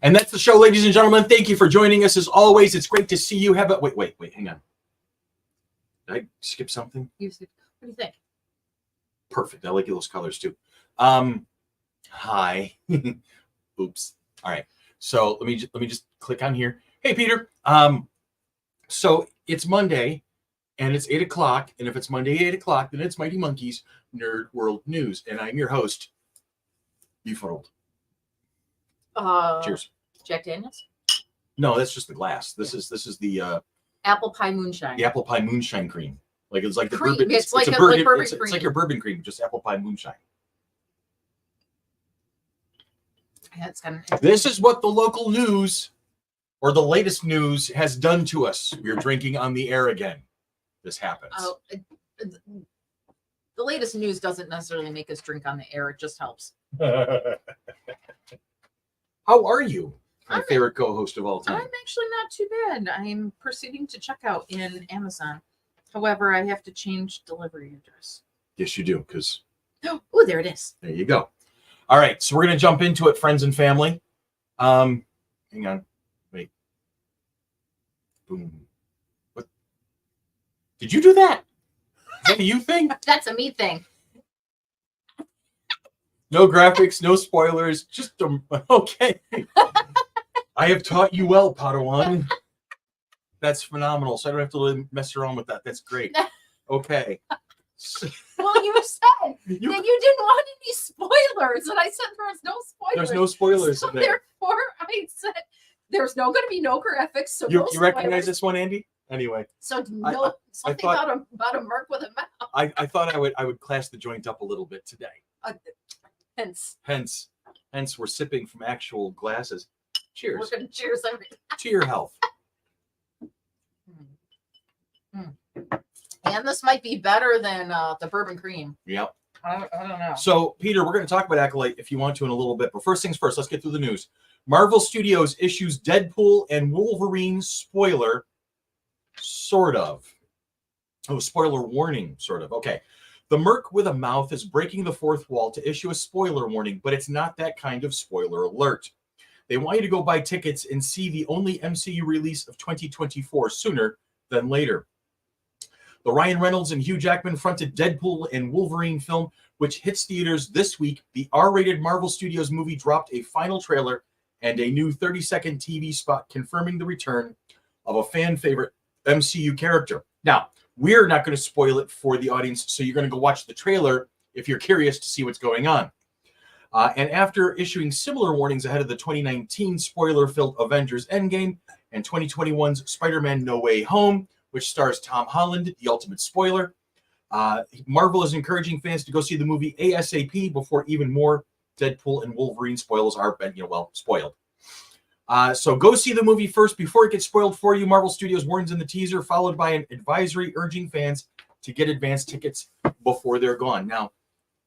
And that's the show, ladies and gentlemen. Thank you for joining us as always. It's great to see you. Have a wait, hang on. Did I skip something? What do you think? Perfect. I like those colors too. Hi. Oops. All right. So let me just click on here. Hey, Peter. So it's Monday, and it's 8 o'clock. And if it's Monday 8 o'clock, then it's Mighty Monkeys Nerd World News, and I'm your host, Befuddled. Cheers. Jack Daniels? No, that's just the glass. This is the apple pie moonshine. The apple pie moonshine cream. Like it's like the cream. bourbon. It's like bourbon cream. It's like your bourbon cream, just apple pie moonshine. That's kind of. This is what the local news, or the latest news, has done to us. We're drinking on the air again. This happens. The latest news doesn't necessarily make us drink on the air. It just helps. How are you? My favorite co-host of all time. I'm actually not too bad. I'm proceeding to check out in Amazon. However, I have to change delivery address. Yes, you do, because... Oh, there it is. There you go. All right, so we're going to jump into it, friends and family. Hang on. Wait. Boom. What? Did you do that? Is that a you thing? That's a me thing. No graphics, no spoilers, just okay. I have taught you well, Padawan. That's phenomenal. So I don't have to really mess around with that. That's great. Okay. Well, you said that you didn't want any spoilers, and I said there was no spoilers. There's no spoilers so in there. Therefore, I said there's going to be no graphics. So you recognize this one, Andy? Anyway. So something about a mark with a mouth. I thought I would class the joint up a little bit today. Hence, we're sipping from actual glasses. Cheers. We're going to cheers everything. To your health. And this might be better than the bourbon cream. Yep. I don't know. So, Peter, we're going to talk about Acolyte if you want to in a little bit. But first things first, let's get through the news. Marvel Studios issues Deadpool and Wolverine spoiler, sort of. Oh, spoiler warning, sort of. Okay. The Merc with a mouth is breaking the fourth wall to issue a spoiler warning, but it's not that kind of spoiler alert. They want you to go buy tickets and see the only MCU release of 2024 sooner than later. The Ryan Reynolds and Hugh Jackman fronted Deadpool and Wolverine film, which hits theaters this week. The R-rated Marvel Studios movie dropped a final trailer and a new 30-second TV spot confirming the return of a fan favorite MCU character. Now, we're not going to spoil it for the audience, so you're going to go watch the trailer if you're curious to see what's going on. And after issuing similar warnings ahead of the 2019 spoiler-filled Avengers Endgame and 2021's Spider-Man No Way Home, which stars Tom Holland, the ultimate spoiler, Marvel is encouraging fans to go see the movie ASAP before even more Deadpool and Wolverine spoilers are, spoiled. So go see the movie first before it gets spoiled for you. Marvel Studios warns in the teaser, followed by an advisory urging fans to get advance tickets before they're gone. Now,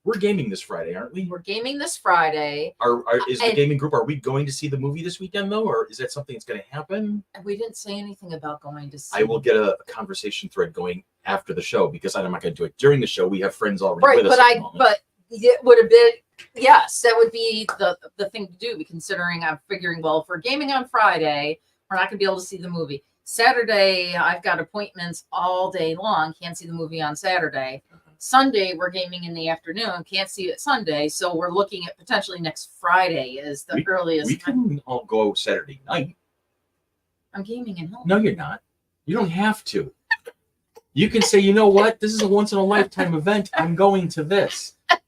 we're gaming this Friday, aren't we? We're gaming this Friday. Is the gaming group, are we going to see the movie this weekend, though? Or is that something that's going to happen? We didn't say anything about going to see. I will get a conversation thread going after the show because I'm not going to do it during the show. We have friends already with us. But it would have been, yes, that would be the thing to do, considering I'm figuring, well, if we're gaming on Friday, we're not going to be able to see the movie. Saturday, I've got appointments all day long. Can't see the movie on Saturday. Sunday, we're gaming in the afternoon. Can't see it Sunday. So we're looking at potentially next Friday is the earliest. We can all go Saturday night. I'm gaming in home. No, you're not. You don't have to. You can say, you know what? This is a once-in-a-lifetime event. I'm going to this. Can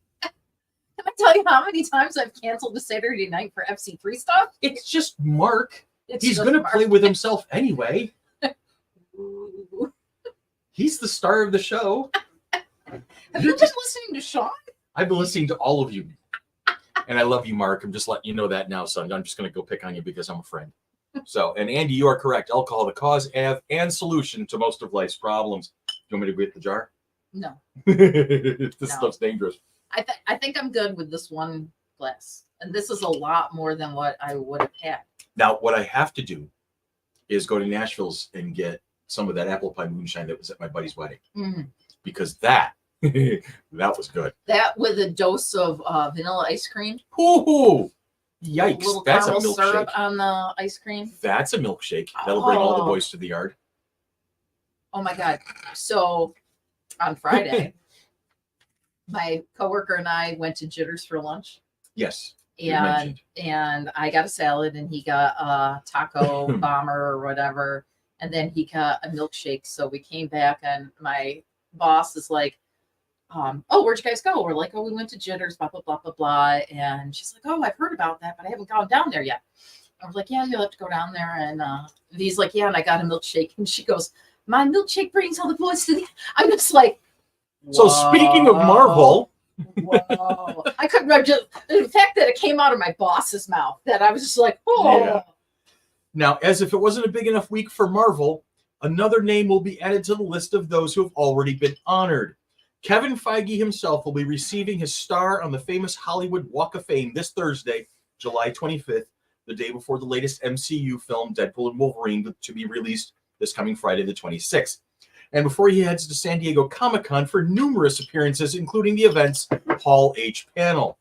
I tell you how many times I've canceled a Saturday night for FC3 stuff? It's just Mark. He's going to play with himself anyway. He's the star of the show. Have you been listening to Sean? I've been listening to all of you. And I love you, Mark. I'm just letting you know that now, son. I'm just going to go pick on you because I'm a friend. So, and Andy, you are correct. Alcohol, the cause and solution to most of life's problems. You want me to get the jar? No. This stuff's dangerous. I think I'm good with this one glass. And this is a lot more than what I would have had. Now, what I have to do is go to Nashville's and get some of that apple pie moonshine that was at my buddy's wedding. Mm-hmm. Because that was good. That with a dose of vanilla ice cream. Ooh, Yikes! Little That's a caramel syrup milkshake. on the ice cream. That's a milkshake. That'll bring all the Oh. boys to the yard. Oh my God. So on Friday, my coworker and I went to Jitters for lunch. Yes. You mentioned. And I got a salad and he got a taco bomber or whatever. And then he got a milkshake. So we came back and my boss is like, oh, where'd you guys go? We're like, oh, we went to Jitters, blah, blah, blah, blah, blah. And she's like, oh, I've heard about that, but I haven't gone down there yet. I was like, yeah, you'll have to go down there. And he's like, yeah, and I got a milkshake. And she goes, my milkshake brings all the boys to the. I'm just like, so speaking of Marvel, whoa. I couldn't imagine the fact that it came out of my boss's mouth that I was just like, oh. Yeah. Now, as if it wasn't a big enough week for Marvel, another name will be added to the list of those who have already been honored. Kevin Feige himself will be receiving his star on the famous Hollywood Walk of Fame this Thursday, July 25th, the day before the latest MCU film, Deadpool and Wolverine, to be released this coming Friday, the 26th. And before he heads to San Diego Comic-Con for numerous appearances, including the event's Hall H panel.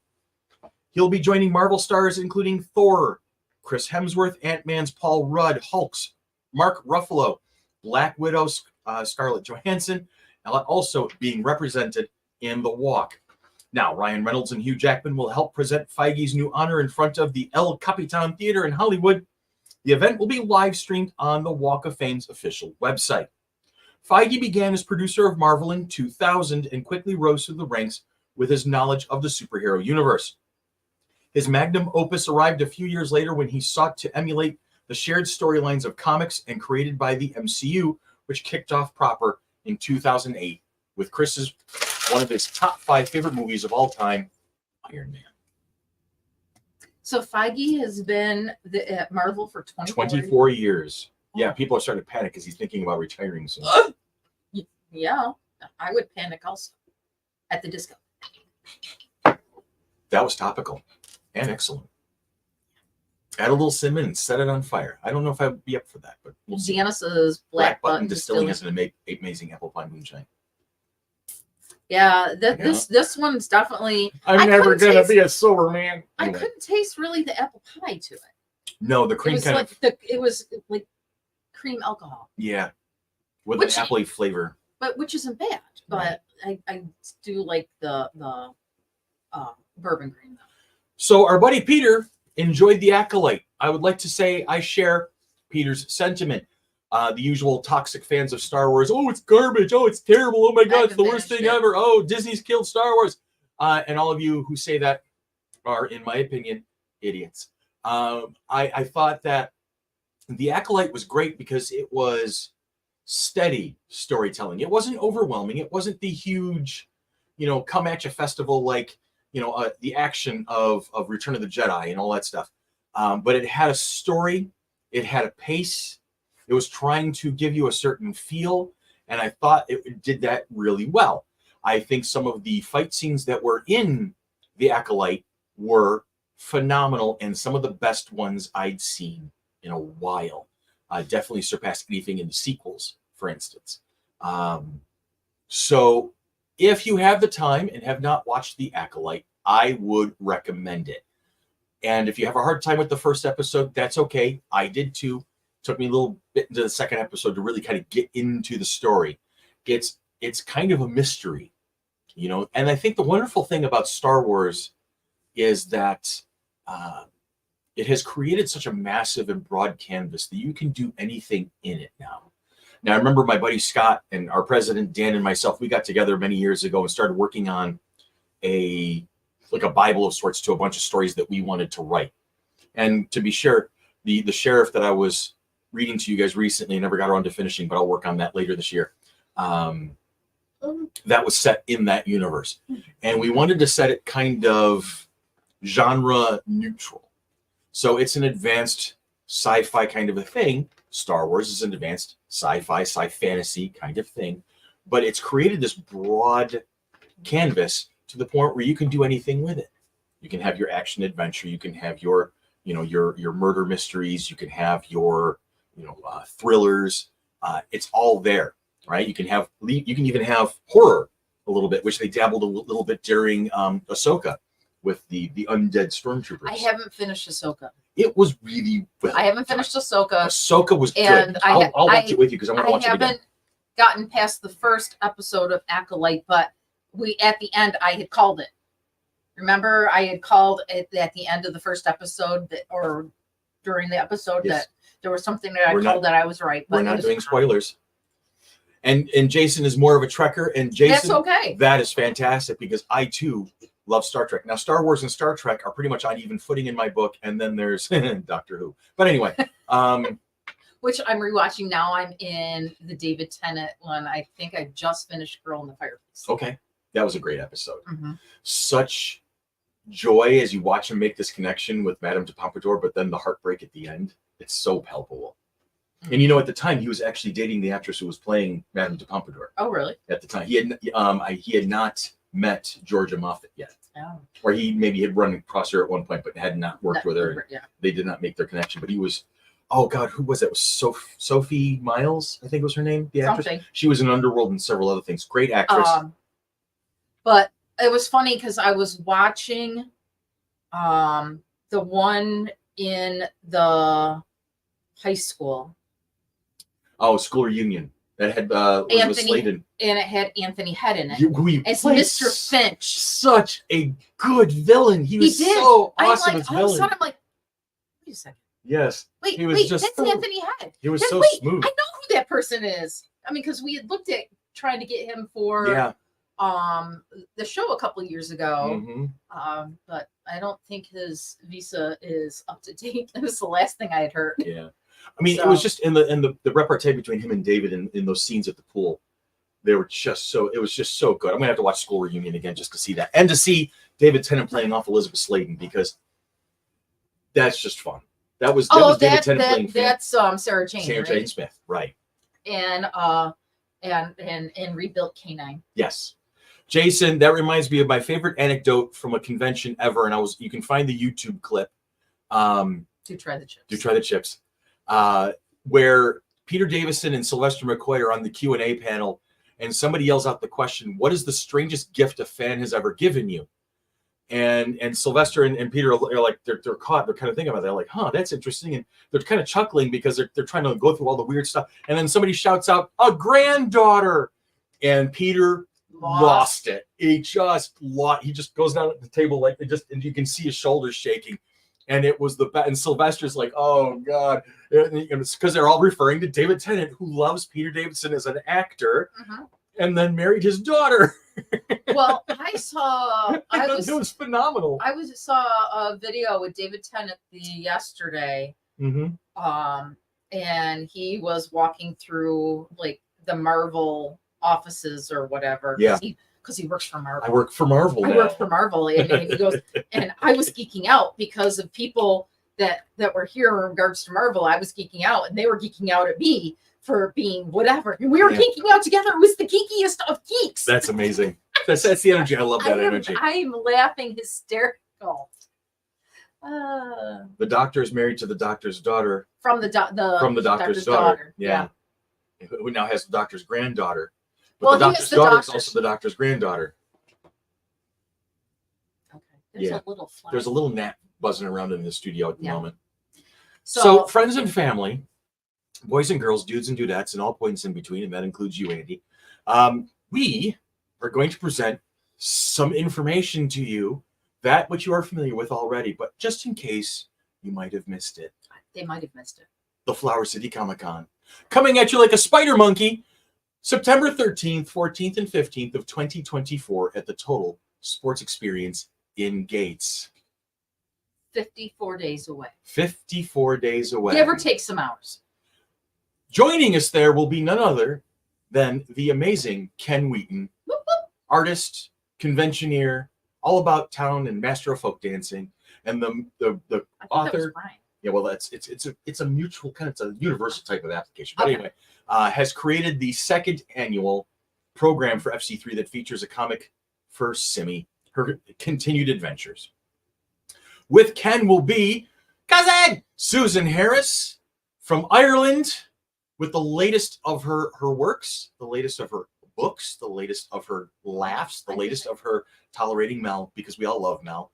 He'll be joining Marvel stars including Thor, Chris Hemsworth, Ant-Man's Paul Rudd, Hulk's Mark Ruffalo, Black Widow's Scarlett Johansson, and also being represented in the walk. Now, Ryan Reynolds and Hugh Jackman will help present Feige's new honor in front of the El Capitan Theater in Hollywood. The event will be live streamed on the Walk of Fame's official website. Feige began as producer of Marvel in 2000 and quickly rose through the ranks with his knowledge of the superhero universe. His magnum opus arrived a few years later when he sought to emulate the shared storylines of comics and created by the MCU, which kicked off proper in 2008 with Chris's one of his top 5 favorite movies of all time, Iron Man. So Feige has been at Marvel for 24 years. Yeah, people are starting to panic because he's thinking about retiring soon. Yeah, I would panic also at the disco. That was topical and excellent. Add a little cinnamon and set it on fire. I don't know if I'd be up for that, but we'll see. Janice's Black Button Distilling has an amazing apple pie moonshine. Yeah, this one's definitely. I'm never gonna be a sober man. I Anyway. couldn't taste really the apple pie to it. No, the cream It was like cream alcohol. Yeah, with an appley flavor. But which isn't bad. But right. I do like the bourbon cream though. So our buddy Peter enjoyed The Acolyte. I would like to say I share Peter's sentiment. The usual toxic fans of Star Wars. Oh, it's garbage. Oh, it's terrible. Oh my God, it's the worst thing ever. Oh, Disney's killed Star Wars. And all of you who say that are, in my opinion, idiots. I thought that The Acolyte was great because it was steady storytelling. It wasn't overwhelming. It wasn't the huge, come at you festival like, the action of Return of the Jedi and all that stuff. But it had a story. It had a pace. It was trying to give you a certain feel, and I thought it did that really well. I think some of the fight scenes that were in The Acolyte were phenomenal, and some of the best ones I'd seen in a while. Definitely surpassed anything in the sequels, for instance. So if you have the time and have not watched The Acolyte, I would recommend it. And if you have a hard time with the first episode, that's okay. I did too. Took me a little bit into the second episode to really kind of get into the story. It's kind of a mystery, and I think the wonderful thing about Star Wars is that it has created such a massive and broad canvas that you can do anything in it now. Now, I remember my buddy Scott and our president, Dan, and myself, we got together many years ago and started working on a Bible of sorts to a bunch of stories that we wanted to write. And to be sure, the sheriff that I was reading to you guys recently, I never got around to finishing, but I'll work on that later this year. That was set in that universe. And we wanted to set it kind of genre neutral. So it's an advanced sci-fi kind of a thing. Star Wars is an advanced sci-fi, sci-fantasy kind of thing. But it's created this broad canvas to the point where you can do anything with it. You can have your action adventure. You can have your murder mysteries. You can have your thrillers. It's all there, right? You can even have horror a little bit, which they dabbled a little bit during Ahsoka. with the undead stormtroopers. I haven't finished Ahsoka. It was really well. I haven't finished Ahsoka. Ahsoka was good. And I'll watch it with you because I want to watch it I again. haven't gotten past the first episode of Acolyte, but at the end I had called it. Remember, I had called it at the end of the first episode or during the episode that there was something that I called that I was right. But we're not doing spoilers. And Jason is more of a Trekker, and Jason, that's okay. That is fantastic because I too love Star Trek. Now, Star Wars and Star Trek are pretty much on even footing in my book, and then there's Doctor Who. But anyway, which I'm rewatching now. I'm in the David Tennant one. I think I just finished Girl in the Fireplace. Okay, that was a great episode. Mm-hmm. Such joy as you watch him make this connection with Madame de Pompadour, but then the heartbreak at the end. It's so palpable. And you know, at the time, he was actually dating the actress who was playing Madame de Pompadour. Oh, really? At the time, he had not met Georgia Moffat yet, or he maybe had run across her at one point, but had not worked with her. Yeah. They did not make their connection. But he was, oh God, who was that? It was Sophie Miles, I think was her name. The actress. Something. She was in Underworld and several other things. Great actress. But it was funny because I was watching the one in the high school. Oh, School Reunion. That had Elizabeth Sladen. And it had Anthony Head in it. As Mr. Finch. Such a good villain. He was so awesome as villain. All of a sudden, I'm like, wait a second. Yes. Wait, he was that's Anthony Head. He was so smooth. I know who that person is. I mean, because we had looked at trying to get him for the show a couple of years ago. Mm-hmm. But I don't think his visa is up to date. That was the last thing I had heard. Yeah. I mean, it was just in the repartee between him and David in those scenes at the pool. They were just so, it was just so good. I'm gonna have to watch School Reunion again just to see that, and to see David Tennant playing off Elizabeth Sladen, because that's just fun. That was David Tennant playing. That's Sarah Jane. Sarah Jane Smith, right? And Rebuilt K9. Yes, Jason. That reminds me of my favorite anecdote from a convention ever, and you can find the YouTube clip. Do try the chips. Do try the chips. Where Peter Davison and Sylvester McCoy are on the Q&A panel, and somebody yells out the question, "What is the strangest gift a fan has ever given you?" And Sylvester and Peter are like, they're caught. They're kind of thinking about it. They're like, "Huh, that's interesting." And they're kind of chuckling because they're trying to go through all the weird stuff. And then somebody shouts out, "A granddaughter!" And Peter lost it. He just goes down at the table like and you can see his shoulders shaking. And it was and Sylvester's like, "Oh God," it's because they're all referring to David Tennant, who loves Peter Davison as an actor, and then married his daughter. Well, it was phenomenal. I saw a video with David Tennant yesterday, and he was walking through like the Marvel offices or whatever. Yeah. Because he works for Marvel. I work for Marvel. I work for Marvel, and he goes, and I was geeking out because of people that were here in regards to Marvel. I was geeking out, and they were geeking out at me for being whatever, and we were geeking out together. It was the geekiest of geeks. That's amazing. That's the energy. I love that energy. I'm laughing hysterical. The doctor is married to the doctor's daughter. From the doctor's daughter. Yeah. Who now has the doctor's granddaughter. But the doctor's daughter is also the doctor's granddaughter. Okay. There's a little gnat buzzing around in the studio at the moment. So friends and family, boys and girls, dudes and dudettes, and all points in between, and that includes you, Andy. We are going to present some information to you, that which you are familiar with already, but just in case you might have missed it. They might have missed it. The Flower City Comic-Con. Coming at you like a spider monkey, September 13th, 14th, and 15th of 2024 at the Total Sports Experience in Gates. 54 days away. 54 days away. Give or take some hours. Joining us there will be none other than the amazing Ken Wheaton, artist, conventioneer, all about town and master of folk dancing, and the author. Yeah, well, it's a mutual kind of, it's a universal type of application. But anyway, has created the second annual program for FC3 that features a comic for Simi, her continued adventures. With Ken will be cousin Susan Harris from Ireland, with the latest of her works, the latest of her books, the latest of her laughs, the latest of her tolerating Mel, because we all love Mel.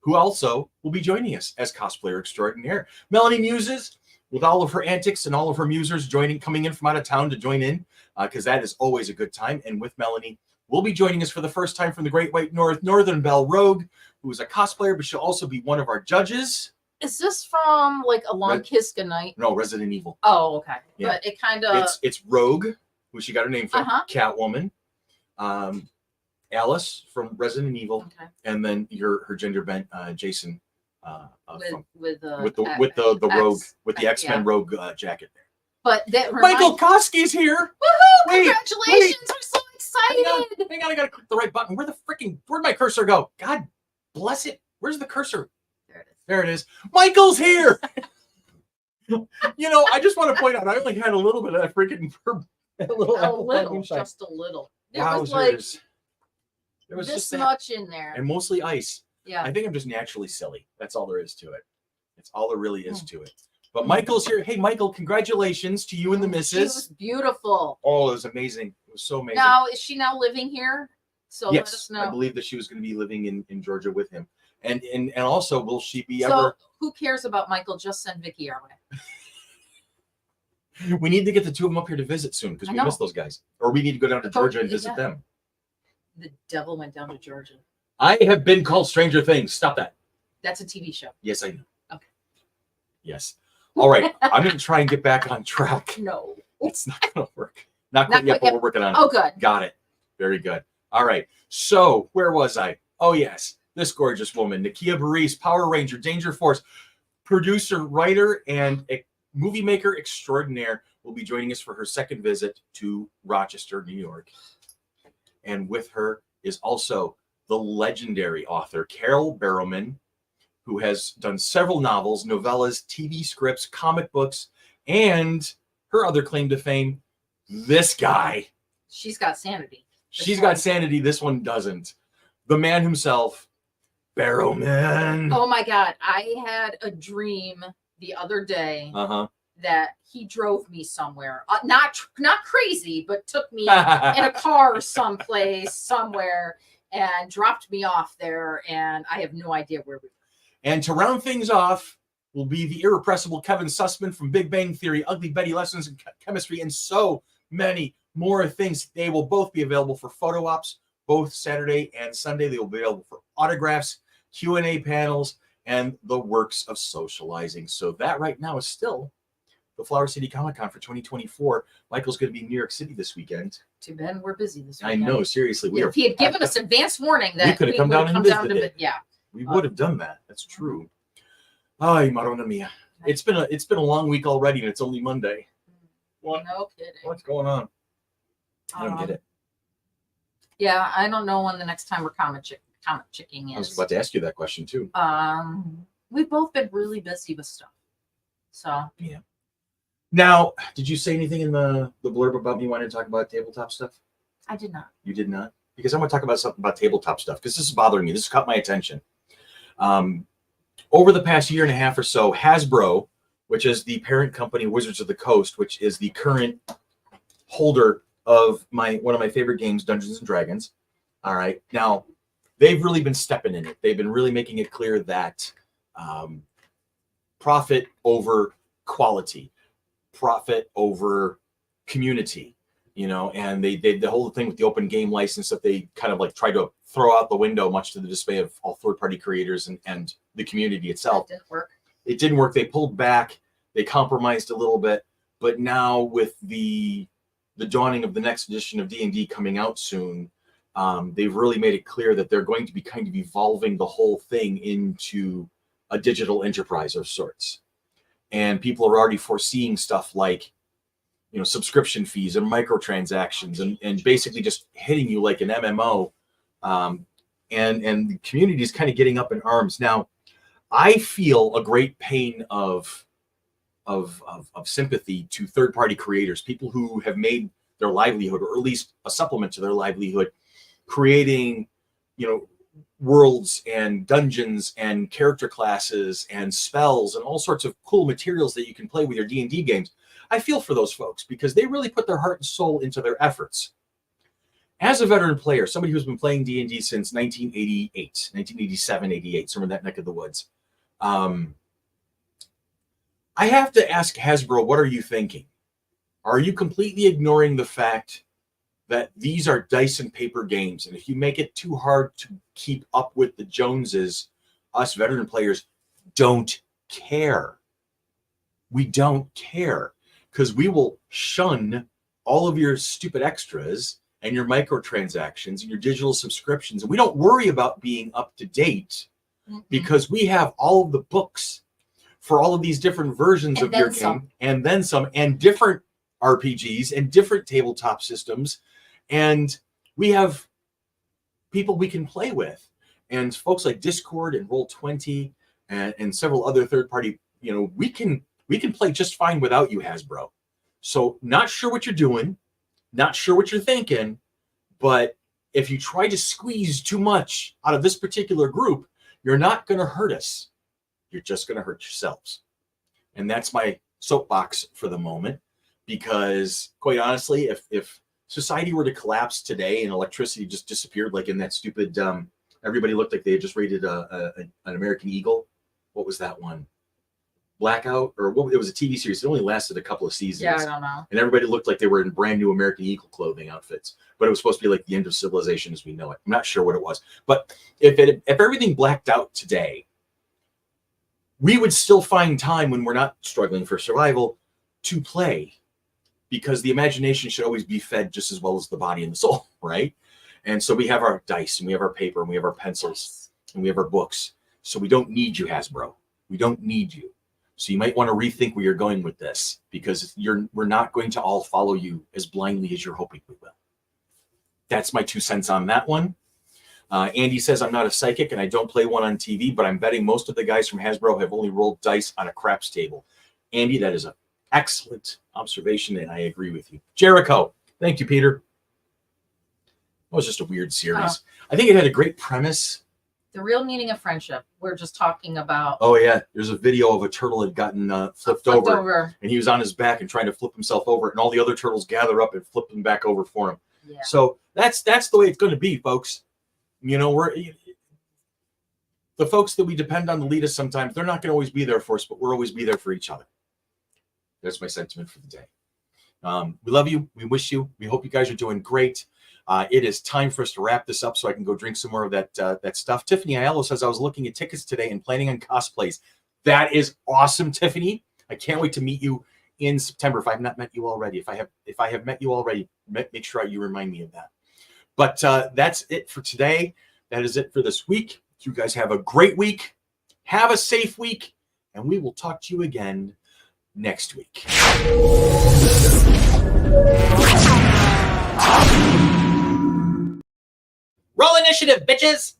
who also will be joining us as cosplayer extraordinaire. Melanie Muses, with all of her antics and all of her musers coming in from out of town to join in, because that is always a good time. And with Melanie, will be joining us for the first time from the Great White North, Northern Belle Rogue, who is a cosplayer, but she'll also be one of our judges. Is this from like A Long Kiss Goodnight? No, Resident Evil. Oh, okay. Yeah. But it kind of... It's Rogue, who she got her name from, Catwoman, Alice from Resident Evil, and then her gender bent Jason with the Rogue, with the X-Men Rogue jacket there. But that Michael Koski's here. Woohoo! Congratulations! We're so excited. Hang on, I gotta click the right button. Where'd my cursor go? God bless it. Where's the cursor? There it is. Michael's here. I just want to point out, I only had a little bit of that freaking just a little. There was this just that, much in there, and mostly ice. Yeah, I think I'm just naturally silly. That's all there is to it. It's all there really is to it. But Michael's here. Hey, Michael, congratulations to you and the missus. She was beautiful. Oh, it was amazing. It was so amazing. Now, is she now living here? So yes, let us know. I believe that she was going to be living in Georgia with him. And also, will she be so ever... who cares about Michael? Just send Vicky our way. We need to get the two of them up here to visit soon, because we miss those guys. Or we need to go down to Georgia and visit them. The devil went down to Georgia. I have been called Stranger Things. Stop that. That's a TV show. Yes, I know. Okay. Yes. All right. I'm going to try and get back on track. No. It's not going to work. Not quite yet, but we're working on it. Oh, good. Got it. Very good. All right. So where was I? Oh, yes. This gorgeous woman, Nakia Burris, Power Ranger, Danger Force, producer, writer, and movie maker extraordinaire, will be joining us for her second visit to Rochester, New York. And with her is also the legendary author, Carol Barrowman, who has done several novels, novellas, TV scripts, comic books, and her other claim to fame, this guy. She's got sanity. She's got sanity. This one doesn't. The man himself, Barrowman. Oh my God. I had a dream the other day that he drove me somewhere. Not crazy, but took me in a car someplace, somewhere, and dropped me off there. And I have no idea where we were. And to round things off will be the irrepressible Kevin Sussman from Big Bang Theory, Ugly Betty, Lessons in Chemistry, and so many more things. They will both be available for photo ops, both Saturday and Sunday. They will be available for autographs, Q&A panels, and the works of socializing. So that right now is still the Flower City Comic Con for 2024. Michael's going to be in New York City this weekend. Too bad we're busy this weekend. I know, seriously. If he had given us advance warning that we could have come down and visited. Yeah. We would have done that. That's true. Ay, Marona mia. It's been a long week already, and it's only Monday. What? No kidding. What's going on? I don't get it. Yeah, I don't know when the next time we're comic chicking is. I was about to ask you that question too. We've both been really busy with stuff. So yeah. Now, did you say anything in the blurb about me wanting to talk about tabletop stuff? I did not. You did not? Because I want to talk about something about tabletop stuff, because this is bothering me. This has caught my attention. Over the past year and a half or so, Hasbro, which is the parent company, Wizards of the Coast, which is the current holder of one of my favorite games, Dungeons and Dragons. All right. Now, they've really been stepping in it. They've been really making it clear that profit over quality, profit over community, and they the whole thing with the open game license that they kind of like tried to throw out the window, much to the dismay of all third-party creators and the community itself. That didn't work. It didn't work. They pulled back. They compromised a little bit. But now with the dawning of the next edition of D&D coming out soon, they've really made it clear that they're going to be kind of evolving the whole thing into a digital enterprise of sorts. And people are already foreseeing stuff like, subscription fees and microtransactions and basically just hitting you like an MMO. And the community is kind of getting up in arms. Now, I feel a great pain of sympathy to third-party creators, people who have made their livelihood, or at least a supplement to their livelihood, creating, worlds and dungeons and character classes and spells and all sorts of cool materials that you can play with your D&D games. I feel for those folks because they really put their heart and soul into their efforts. As a veteran player, somebody who's been playing D&D since 1988, 1987, 88, somewhere in that neck of the woods, I have to ask Hasbro, what are you thinking? Are you completely ignoring the fact that these are dice and paper games? And if you make it too hard to keep up with the Joneses, us veteran players don't care. We don't care because we will shun all of your stupid extras and your microtransactions and your digital subscriptions. And we don't worry about being up to date because we have all of the books for all of these different versions of your game and then some, and different RPGs and different tabletop systems. And we have people we can play with, and folks like Discord and Roll20 and several other third-party, we can play just fine without you, Hasbro. So not sure what you're doing, not sure what you're thinking, but if you try to squeeze too much out of this particular group, you're not going to hurt us. You're just going to hurt yourselves. And that's my soapbox for the moment, because quite honestly, if society were to collapse today and electricity just disappeared, like in that stupid, everybody looked like they had just rated an American Eagle. What was that one? Blackout, or what? It was a TV series. It only lasted a couple of seasons. Yeah, I don't know. And everybody looked like they were in brand new American Eagle clothing outfits, but it was supposed to be like the end of civilization as we know it. I'm not sure what it was, but if everything blacked out today, we would still find time when we're not struggling for survival to play, because the imagination should always be fed just as well as the body and the soul, right? And so we have our dice and we have our paper and we have our pencils and we have our books. So we don't need you, Hasbro. We don't need you. So you might want to rethink where you're going with this, because we're not going to all follow you as blindly as you're hoping we will. That's my 2 cents on that one. Andy says, I'm not a psychic and I don't play one on TV, but I'm betting most of the guys from Hasbro have only rolled dice on a craps table. Andy, that is an excellent observation, and I agree with you. Jericho, thank you, Peter. That was just a weird series. I think it had a great premise. The real meaning of friendship. We're just talking about. Oh, yeah. There's a video of a turtle had gotten flipped over, and he was on his back and trying to flip himself over, and all the other turtles gather up and flip him back over for him. Yeah. So that's the way it's going to be, folks. The folks that we depend on to lead us sometimes, they're not going to always be there for us, but we'll always be there for each other. That's my sentiment for the day. We love you. We wish you. We hope you guys are doing great. It is time for us to wrap this up so I can go drink some more of that stuff. Tiffany Aiello says, I was looking at tickets today and planning on cosplays. That is awesome, Tiffany. I can't wait to meet you in September. If I have not met you already, if I have met you already, make sure you remind me of that. But that's it for today. That is it for this week. You guys have a great week. Have a safe week, and we will talk to you again next week. Roll initiative, bitches!